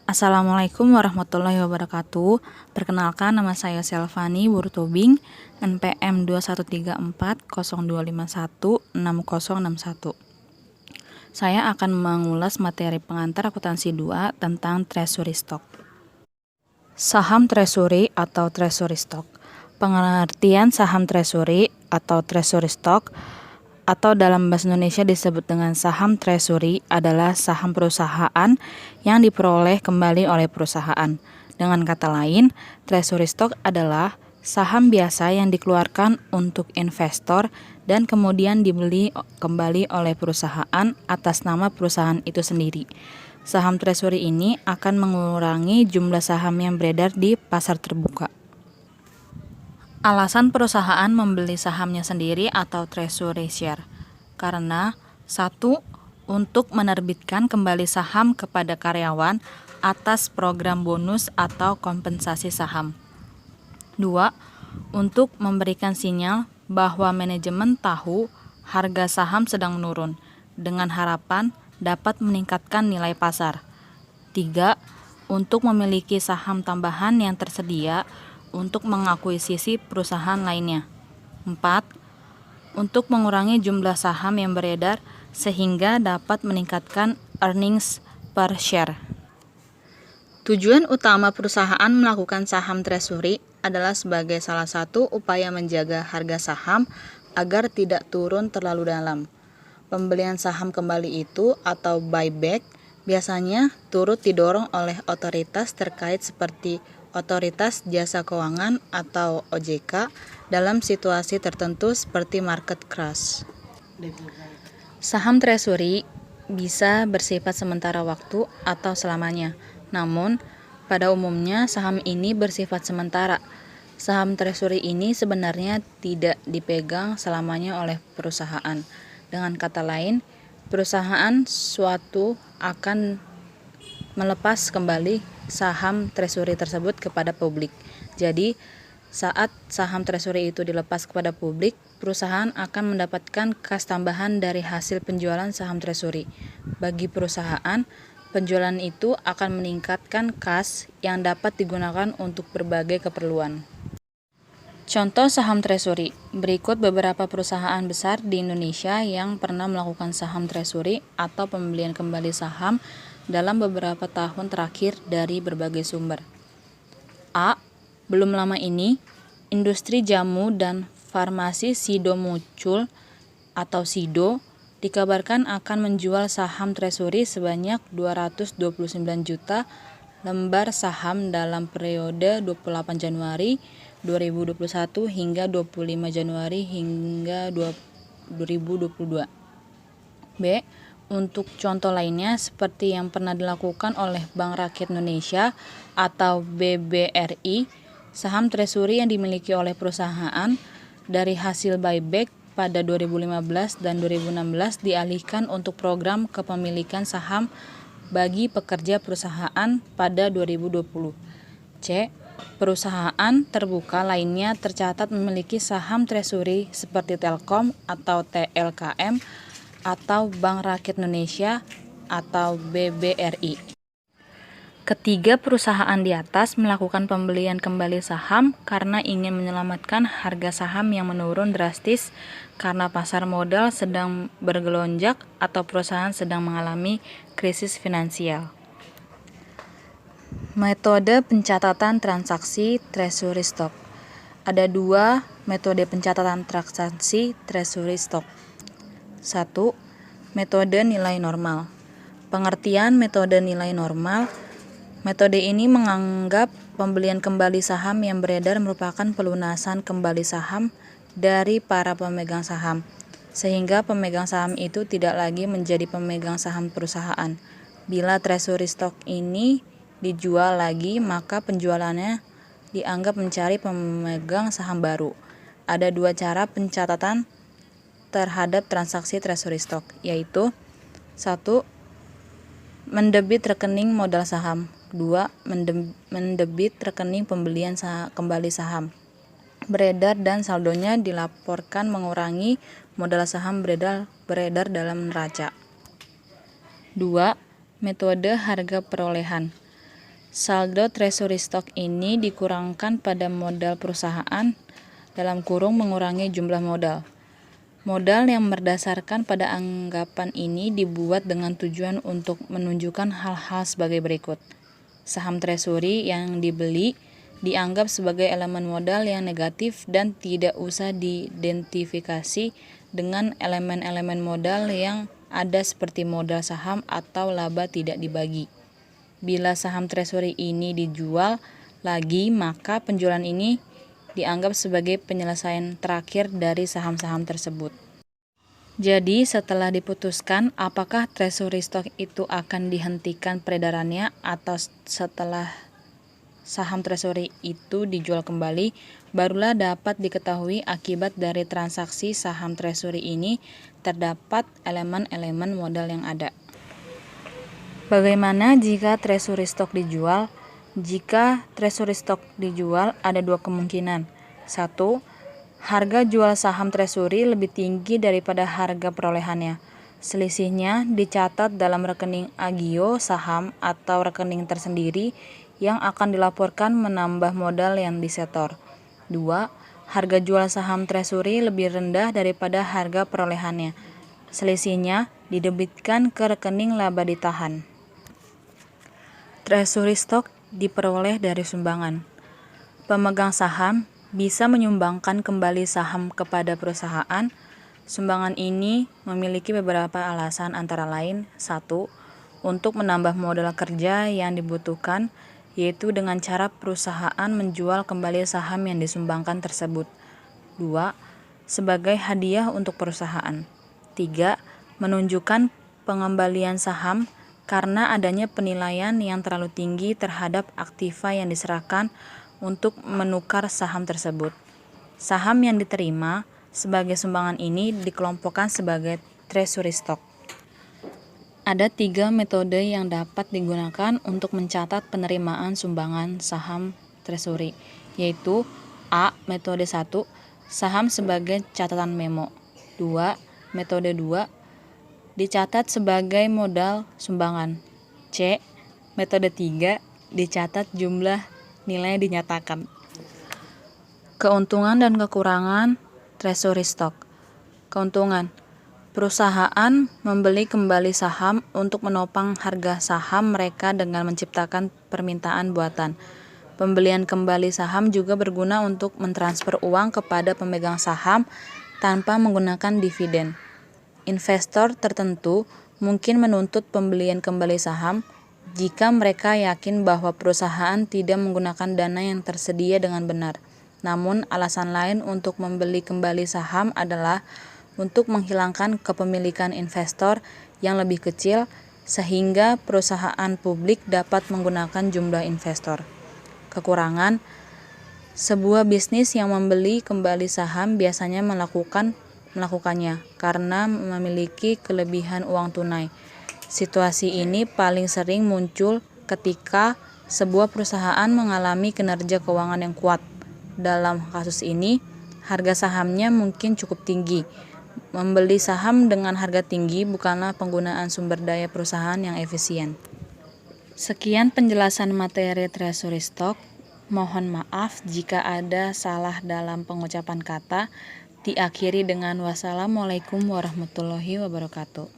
Assalamualaikum warahmatullahi wabarakatuh. Perkenalkan, nama saya Selvani Burtubing, NPM 213402516061. Saya akan mengulas materi pengantar akuntansi 2 tentang treasury stock. Saham treasury atau treasury stock. Pengertian saham treasury atau treasury stock atau dalam bahasa Indonesia disebut dengan saham treasury adalah saham perusahaan yang diperoleh kembali oleh perusahaan. Dengan kata lain, treasury stock adalah saham biasa yang dikeluarkan untuk investor dan kemudian dibeli kembali oleh perusahaan atas nama perusahaan itu sendiri. Saham treasury ini akan mengurangi jumlah saham yang beredar di pasar terbuka. Alasan perusahaan membeli sahamnya sendiri atau treasury share karena 1. Untuk menerbitkan kembali saham kepada karyawan atas program bonus atau kompensasi saham. 2. Untuk memberikan sinyal bahwa manajemen tahu harga saham sedang menurun dengan harapan dapat meningkatkan nilai pasar. 3. Untuk memiliki saham tambahan yang tersedia untuk mengakuisisi perusahaan lainnya. 4. Untuk mengurangi jumlah saham yang beredar sehingga dapat meningkatkan earnings per share. Tujuan utama perusahaan melakukan saham treasury adalah sebagai salah satu upaya menjaga harga saham agar tidak turun terlalu dalam. Pembelian saham kembali itu atau buyback biasanya turut didorong oleh otoritas terkait seperti Otoritas Jasa Keuangan atau OJK dalam situasi tertentu seperti market crash. Saham treasury bisa bersifat sementara waktu atau selamanya. Namun, pada umumnya saham ini bersifat sementara. Saham treasury ini sebenarnya tidak dipegang selamanya oleh perusahaan. Dengan kata lain, perusahaan suatu akan melepas kembali saham treasury tersebut kepada publik. Jadi, saat saham treasury itu dilepas kepada publik, perusahaan akan mendapatkan kas tambahan dari hasil penjualan saham treasury. Bagi perusahaan, penjualan itu akan meningkatkan kas yang dapat digunakan untuk berbagai keperluan. Contoh saham treasury. Berikut beberapa perusahaan besar di Indonesia yang pernah melakukan saham treasury atau pembelian kembali saham dalam beberapa tahun terakhir dari berbagai sumber. A. Belum lama ini, industri jamu dan farmasi Sido Muncul atau Sido dikabarkan akan menjual saham treasury sebanyak 229 juta lembar saham dalam periode 28 Januari 2021 hingga 25 Januari hingga 2022. B. Untuk contoh lainnya seperti yang pernah dilakukan oleh Bank Rakyat Indonesia atau BBRI, saham treasury yang dimiliki oleh perusahaan dari hasil buyback pada 2015 dan 2016 dialihkan untuk program kepemilikan saham bagi pekerja perusahaan pada 2020. C. Perusahaan terbuka lainnya tercatat memiliki saham treasury seperti Telkom atau TLKM atau Bank Rakyat Indonesia atau BBRI. Ketiga perusahaan di atas melakukan pembelian kembali saham karena ingin menyelamatkan harga saham yang menurun drastis karena pasar modal sedang bergelonjak atau perusahaan sedang mengalami krisis finansial. Metode pencatatan transaksi treasury stock. Ada dua metode pencatatan transaksi treasury stock. 1. Metode nilai normal. Pengertian metode nilai normal. Metode ini menganggap pembelian kembali saham yang beredar merupakan pelunasan kembali saham dari para pemegang saham, sehingga pemegang saham itu tidak lagi menjadi pemegang saham perusahaan. Bila treasury stock ini dijual lagi, maka penjualannya dianggap mencari pemegang saham baru. Ada dua cara pencatatan terhadap transaksi treasury stock, yaitu 1. Mendebit rekening modal saham. 2. Mendebit rekening pembelian kembali saham beredar dan saldonya dilaporkan mengurangi modal saham beredar dalam neraca. 2. Metode harga perolehan. Saldo treasury stock ini dikurangkan pada modal perusahaan (mengurangi jumlah modal). Modal yang berdasarkan pada anggapan ini dibuat dengan tujuan untuk menunjukkan hal-hal sebagai berikut. Saham treasury yang dibeli dianggap sebagai elemen modal yang negatif dan tidak usah diidentifikasi dengan elemen-elemen modal yang ada seperti modal saham atau laba tidak dibagi. Bila saham treasury ini dijual lagi, maka penjualan ini dianggap sebagai penyelesaian terakhir dari saham-saham tersebut. Jadi, setelah diputuskan apakah treasury stock itu akan dihentikan peredarannya atau setelah saham treasury itu dijual kembali, barulah dapat diketahui akibat dari transaksi saham treasury ini terdapat elemen-elemen modal yang ada. Bagaimana jika treasury stock dijual? Jika treasury stock dijual, ada dua kemungkinan. 1. Harga jual saham treasury lebih tinggi daripada harga perolehannya. Selisihnya dicatat dalam rekening agio saham atau rekening tersendiri yang akan dilaporkan menambah modal yang disetor. 2. Harga jual saham treasury lebih rendah daripada harga perolehannya. Selisihnya didebitkan ke rekening laba ditahan. Treasury stock diperoleh dari sumbangan. Pemegang saham bisa menyumbangkan kembali saham kepada perusahaan. Sumbangan ini memiliki beberapa alasan antara lain: 1. Untuk menambah modal kerja yang dibutuhkan, yaitu dengan cara perusahaan menjual kembali saham yang disumbangkan tersebut. 2. Sebagai hadiah untuk perusahaan. 3. Menunjukkan pengembalian saham karena adanya penilaian yang terlalu tinggi terhadap aktiva yang diserahkan untuk menukar saham tersebut. Saham yang diterima sebagai sumbangan ini dikelompokkan sebagai treasury stock. Ada 3 metode yang dapat digunakan untuk mencatat penerimaan sumbangan saham treasury, yaitu A. Metode 1. Saham sebagai catatan memo. 2. Metode 2. Dicatat sebagai modal sumbangan. C. Metode 3. Dicatat jumlah nilai dinyatakan. Keuntungan dan kekurangan treasury stock. Keuntungan: perusahaan membeli kembali saham untuk menopang harga saham mereka dengan menciptakan permintaan buatan. Pembelian kembali saham juga berguna untuk mentransfer uang kepada pemegang saham tanpa menggunakan dividen. Investor tertentu mungkin menuntut pembelian kembali saham jika mereka yakin bahwa perusahaan tidak menggunakan dana yang tersedia dengan benar. Namun, alasan lain untuk membeli kembali saham adalah untuk menghilangkan kepemilikan investor yang lebih kecil sehingga perusahaan publik dapat menggunakan jumlah investor. Kekurangan: sebuah bisnis yang membeli kembali saham biasanya melakukannya karena memiliki kelebihan uang tunai. Situasi ini paling sering muncul ketika sebuah perusahaan mengalami kinerja keuangan yang kuat. Dalam kasus ini, harga sahamnya mungkin cukup tinggi. Membeli saham dengan harga tinggi bukanlah penggunaan sumber daya perusahaan yang efisien. Sekian penjelasan materi treasury stock. Mohon maaf jika ada salah dalam pengucapan kata. Diakhiri dengan wassalamualaikum warahmatullahi wabarakatuh.